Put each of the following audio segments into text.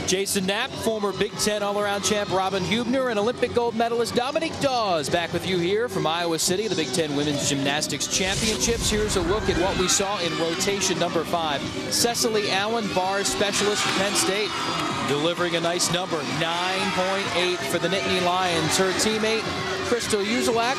Jason Knapp, former Big Ten all-around champ Robin Hubner, and Olympic gold medalist Dominique Dawes back with you here from Iowa City, the Big Ten Women's Gymnastics Championships. Here's a look at what we saw in rotation number 5. Cecily Allen, bars specialist for Penn State, delivering a nice number, 9.8 for the Nittany Lions. Her teammate, Kristal Uzelac,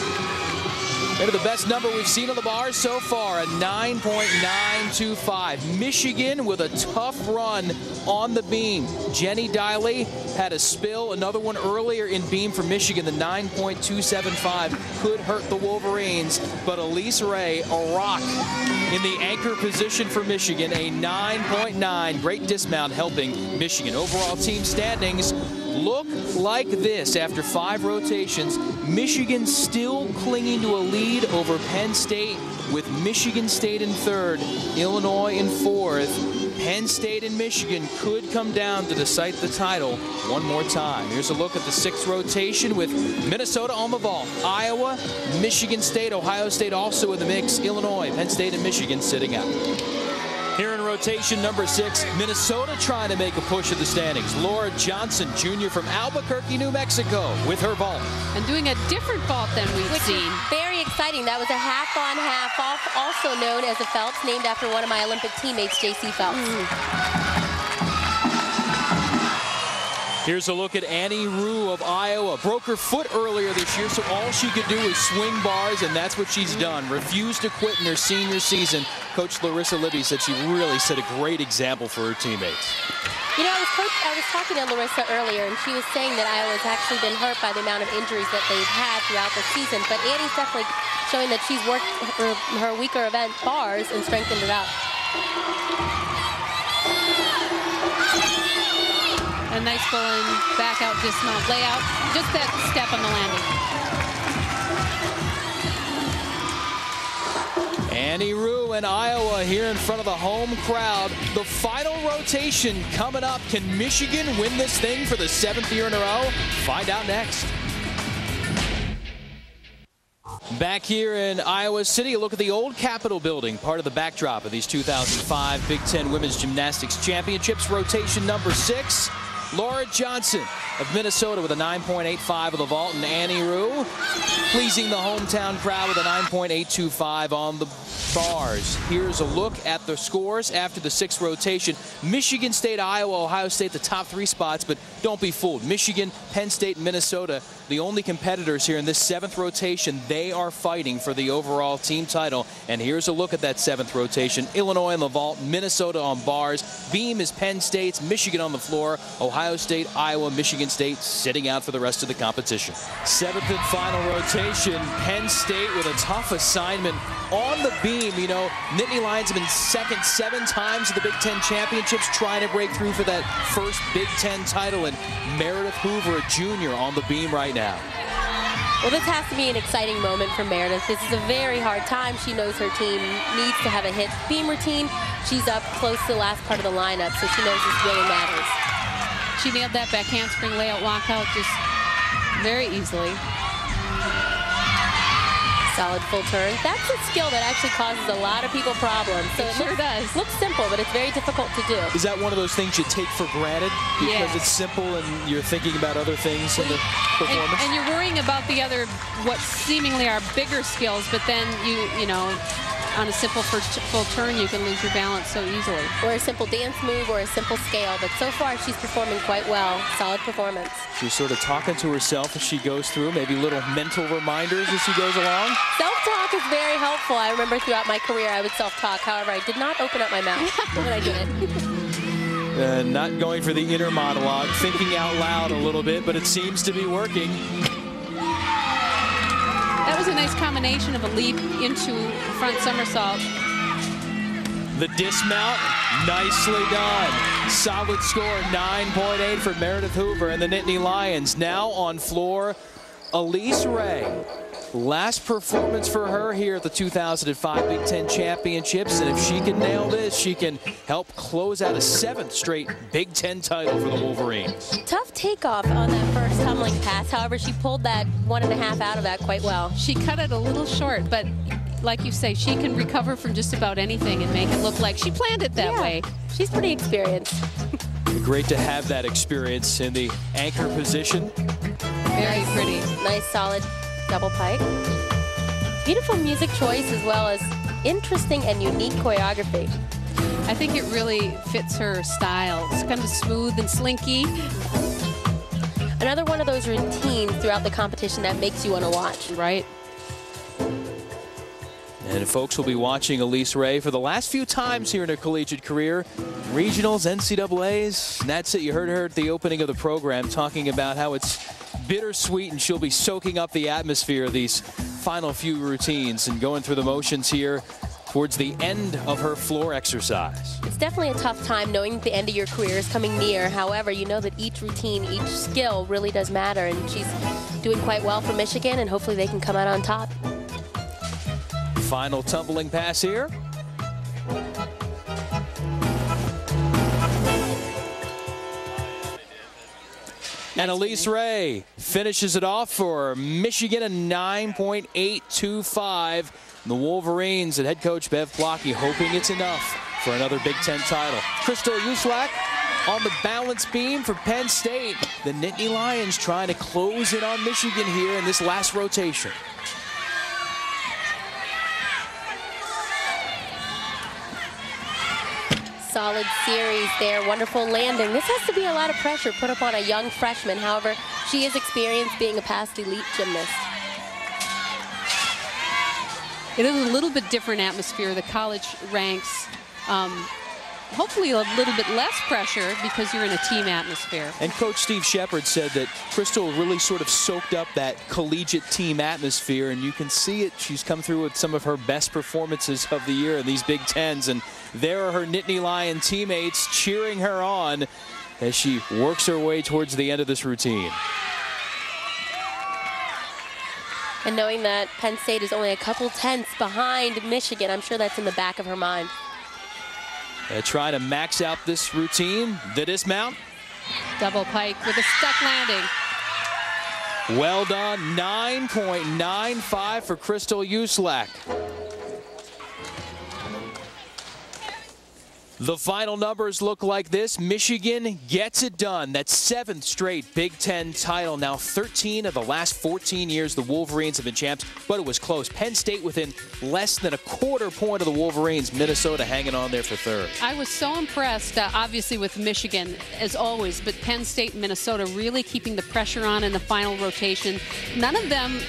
maybe the best number we've seen on the bars so far, a 9.925. Michigan with a tough run on the beam. Jenny Diley had a spill, another one earlier in beam for Michigan. The 9.275 could hurt the Wolverines, but Elise Ray, a rock in the anchor position for Michigan, a 9.9. Great dismount helping Michigan. Overall team standings look like this after 5 rotations. Michigan still clinging to a lead over Penn State, with Michigan State in 3rd, Illinois in 4th. Penn State and Michigan could come down to decide the title one more time. Here's a look at the 6th rotation with Minnesota on the vault. Iowa, Michigan State, Ohio State also in the mix. Illinois, Penn State, and Michigan sitting out. Here in rotation number 6, Minnesota trying to make a push at the standings. Laura Johnson, junior from Albuquerque, New Mexico, with her vault. And doing a different vault than we've seen. Very exciting. That was a half on, half off, also known as a Phelps, named after one of my Olympic teammates, J.C. Phelps. Here's a look at Annie Rue of Iowa. Broke her foot earlier this year, so all she could do was swing bars, and that's what she's done. Refused to quit in her senior season. Coach Larissa Libby said she really set a great example for her teammates. You know, I was talking to Larissa earlier, and she was saying that Iowa's actually been hurt by the amount of injuries that they've had throughout the season. But Annie's definitely showing that she's worked her weaker event bars and strengthened it up. A nice going back out dismount layout. Just that step on the landing. Annie Rue and Iowa here in front of the home crowd. The final rotation coming up. Can Michigan win this thing for the 7th year in a row? Find out next. Back here in Iowa City, a look at the old Capitol building, part of the backdrop of these 2005 Big Ten Women's Gymnastics Championships. Rotation number 6. Laura Johnson of Minnesota with a 9.85 of the vault, and Annie Rue pleasing the hometown crowd with a 9.825 on the bars. Here's a look at the scores after the 6th rotation. Michigan State, Iowa, Ohio State, the top 3 spots, but don't be fooled. Michigan, Penn State, Minnesota, the only competitors here in this 7th rotation. They are fighting for the overall team title. And here's a look at that 7th rotation. Illinois on the vault, Minnesota on bars. Beam is Penn State's, Michigan on the floor. Ohio State, Iowa, Michigan State sitting out for the rest of the competition. 7th and final rotation. Penn State with a tough assignment on the beam. You know, Nittany Lions have been second 7 times at the Big Ten Championships, trying to break through for that first Big Ten title. And Meredith Hoover, a junior, on the beam right now. Well, this has to be an exciting moment for Meredith. This is a very hard time. She knows her team needs to have a hit beam routine. She's up close to the last part of the lineup, so she knows this really matters. She nailed that back handspring layout walkout just very easily. Solid full turn. That's a skill that actually causes a lot of people problems. So it sure does. Looks simple, but it's very difficult to do. Is that one of those things you take for granted because it's simple and you're thinking about other things in the performance? And you're worrying about the other, what seemingly are bigger skills, but then you know, on a simple full turn, you can lose your balance so easily. Or a simple dance move or a simple scale. But so far, she's performing quite well. Solid performance. She's sort of talking to herself as she goes through, maybe little mental reminders as she goes along. Self-talk is very helpful. I remember throughout my career, I would self-talk. However, I did not open up my mouth when I did it. Not going for the inner monologue, thinking out loud a little bit, but it seems to be working. That was a nice combination of a leap into front somersault. The dismount, nicely done. Solid score, 9.8 for Meredith Hoover and the Nittany Lions. Now on floor, Elise Ray. Last performance for her here at the 2005 Big Ten Championships, and if she can nail this, she can help close out a 7th straight Big Ten title for the Wolverines. Tough takeoff on that first tumbling pass. However, she pulled that 1.5 out of that quite well. She cut it a little short, but like you say, she can recover from just about anything and make it look like she planned it that way. She's pretty experienced. Great to have that experience in the anchor position. Very pretty. Nice, solid double pike. Beautiful music choice as well as interesting and unique choreography. I think it really fits her style. It's kind of smooth and slinky. Another one of those routines throughout the competition that makes you want to watch. Right. And folks will be watching Elise Ray for the last few times here in her collegiate career. Regionals, NCAAs, and that's it. You heard her at the opening of the program talking about how it's bittersweet and she'll be soaking up the atmosphere of these final few routines and going through the motions here towards the end of her floor exercise. It's definitely a tough time knowing that the end of your career is coming near. However, you know that each routine, each skill really does matter, and she's doing quite well for Michigan, and hopefully they can come out on top. Final tumbling pass here. And Elise Ray finishes it off for Michigan, a 9.825. The Wolverines and head coach Bev Plotke hoping it's enough for another Big Ten title. Kristal Uzelac on the balance beam for Penn State. The Nittany Lions trying to close in on Michigan here in this last rotation. Solid series there. Wonderful landing. This has to be a lot of pressure put up on a young freshman. However, she is experienced being a past elite gymnast. It is a little bit different atmosphere. The college ranks, hopefully a little bit less pressure because you're in a team atmosphere. And Coach Steve Shepard said that Kristal really sort of soaked up that collegiate team atmosphere, and you can see it. She's come through with some of her best performances of the year in these Big Tens, and there are her Nittany Lion teammates cheering her on as she works her way towards the end of this routine. And knowing that Penn State is only a couple tenths behind Michigan, I'm sure that's in the back of her mind. Trying to max out this routine. The dismount. Double pike with a stuck landing. Well done. 9.95 for Kristal Uzelac. The final numbers look like this. Michigan gets it done. That 7th straight Big Ten title. Now 13 of the last 14 years the Wolverines have been champs, but it was close. Penn State within less than a quarter point of the Wolverines. Minnesota hanging on there for third. I was so impressed, obviously, with Michigan, as always, but Penn State and Minnesota really keeping the pressure on in the final rotation. None of them,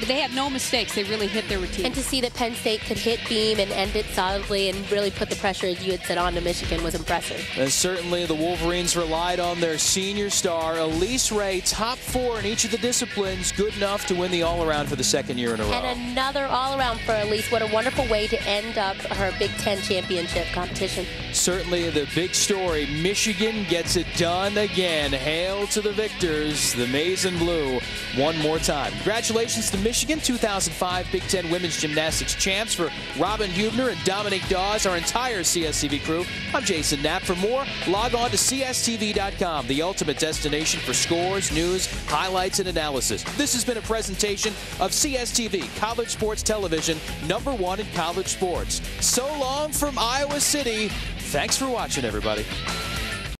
they had no mistakes. They really hit their routine. And to see that Penn State could hit beam and end it solidly and really put the pressure, as you had said, on to Michigan was impressive. And certainly the Wolverines relied on their senior star, Elise Ray, top 4 in each of the disciplines, good enough to win the all-around for the 2nd year in a row. And another all-around for Elise. What a wonderful way to end up her Big Ten championship competition. Certainly the big story, Michigan gets it done again. Hail to the victors, the maize and blue, one more time. Congratulations to Michigan, 2005 Big Ten Women's Gymnastics champs. For Robin Hubner and Dominique Dawes, our entire CSTV crew, I'm Jason Knapp. For more, log on to CSTV.com, the ultimate destination for scores, news, highlights, and analysis. This has been a presentation of CSTV, College Sports Television, #1 in college sports. So long from Iowa City. Thanks for watching, everybody.